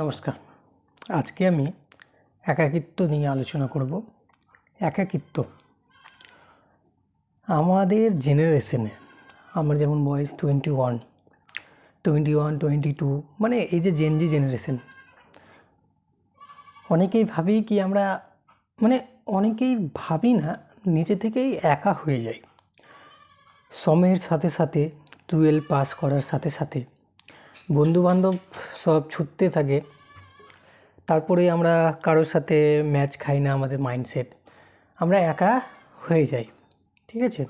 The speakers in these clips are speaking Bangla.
নমস্কার। আজকে আমি একাকিত্ব নিয়ে আলোচনা করব। একাকিত্ব আমাদের জেনারেশনে, আমার যেমন বয়স 22, মানে এই যে জেনজি জেনারেশন, অনেকেই ভাবি কি আমরা অনেকেই ভাবি না, নিজে থেকেই একা হয়ে যাই। সময়ের সাথে সাথে 12 পাস করার সাথে সাথে বন্ধুবান্ধব সব ছুটতে থাকে, তারপরে আমরা কারোর সাথে ম্যাচ খাই না, আমাদের মাইন্ডসেট, আমরা একা হয়ে যাই। ঠিক আছে,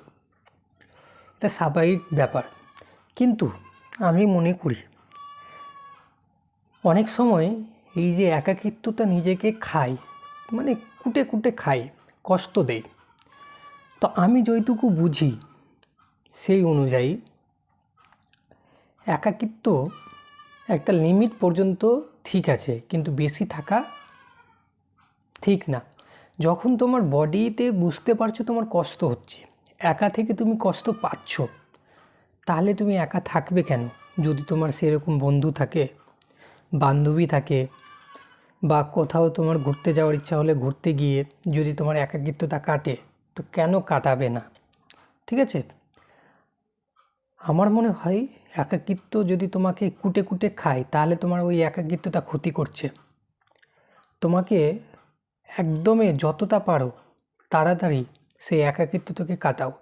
এটা স্বাভাবিক ব্যাপার। কিন্তু আমি মনে করি অনেক সময় এই যে একাকিত্বটা নিজেকে খাই, কুটে কুটে খাই, কষ্ট দেয়। তো আমি যেটুকু বুঝি সেই অনুযায়ী একাকিত্ব একটা লিমিট পর্যন্ত ঠিক আছে, কিন্তু বেশি থাকা ঠিক না। যখন তোমার বডিতে বুঝতে পারছো তোমার কষ্ট হচ্ছে, একা থেকে তুমি কষ্ট পাচ্ছ, তাহলে তুমি একা থাকবে কেন? যদি তোমার সেরকম বন্ধু থাকে, বান্ধবী থাকে, বা কোথাও তোমার ঘুরতে যাওয়ার ইচ্ছা হলে ঘুরতে গিয়ে যদি তোমার একাকিত্বতা কাটে, তো কেন কাটাবে না? ঠিক আছে, আমার মনে হয় একাকিত্ব যদি তোমাকে কুটে কুটে খায়, তাহলে তোমার ওই একাকিত্বতা ক্ষতি করছে। তোমাকে একদমই যতটা পারো তাড়াতাড়ি সেই একাকিত্বটাকে কাটাও।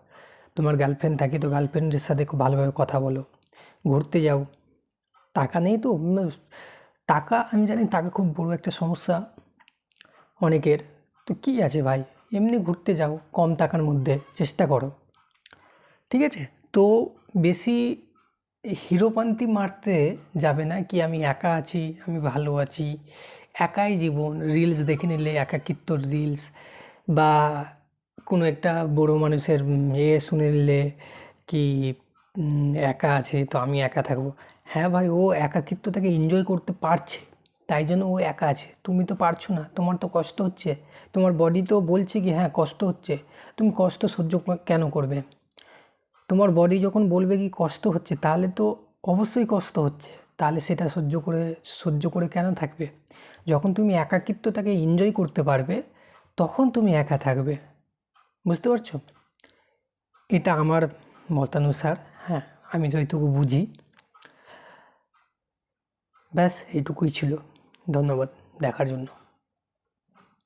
তোমার গার্লফ্রেন্ড থাকে তো গার্লফ্রেন্ডের সাথে খুব ভালোভাবে কথা বলো, ঘুরতে যাও। টাকা নেই তো টাকা, আমি জানি টাকা খুব বড় একটা সমস্যা অনেকের। তো কী আছে ভাই, এমনি ঘুরতে যাও কম টাকার মধ্যে, চেষ্টা করো। ঠিক আছে, তো বেশি হিরোপান্তি মারতে যাবে না কি আমি একা আছি, আমি ভালো আছি, একাই জীবন, রিলস দেখে নিলে একাকিত্বর রিলস, বা কোনো একটা বড় মানুষের শুনে নিলে কি একা আছে তো আমি একা থাকবো। হ্যাঁ ভাই, ও একাকিত্বটাকে এনজয় করতে পারছে, তাই জন্য ও একা আছে। তুমি তো পারছো না, তোমার তো কষ্ট হচ্ছে, তোমার বডি তো বলছে কি হ্যাঁ কষ্ট হচ্ছে, তুমি কষ্ট সহ্য কেন করবে? তোমার বডি যখন বলবে কি কষ্ট হচ্ছে, তাহলে তো অবশ্যই কষ্ট হচ্ছে, তাহলে সেটা সহ্য করে কেন থাকবে? যখন তুমি একাকিত্বটাকে এনজয় করতে পারবে, তখন তুমি একা থাকবে। বুঝতে পারছো? এটা আমার মতানুসার। হ্যাঁ, আমি যেটুকু বুঝি। ব্যাস এইটুকুই ছিল। ধন্যবাদ দেখার জন্য।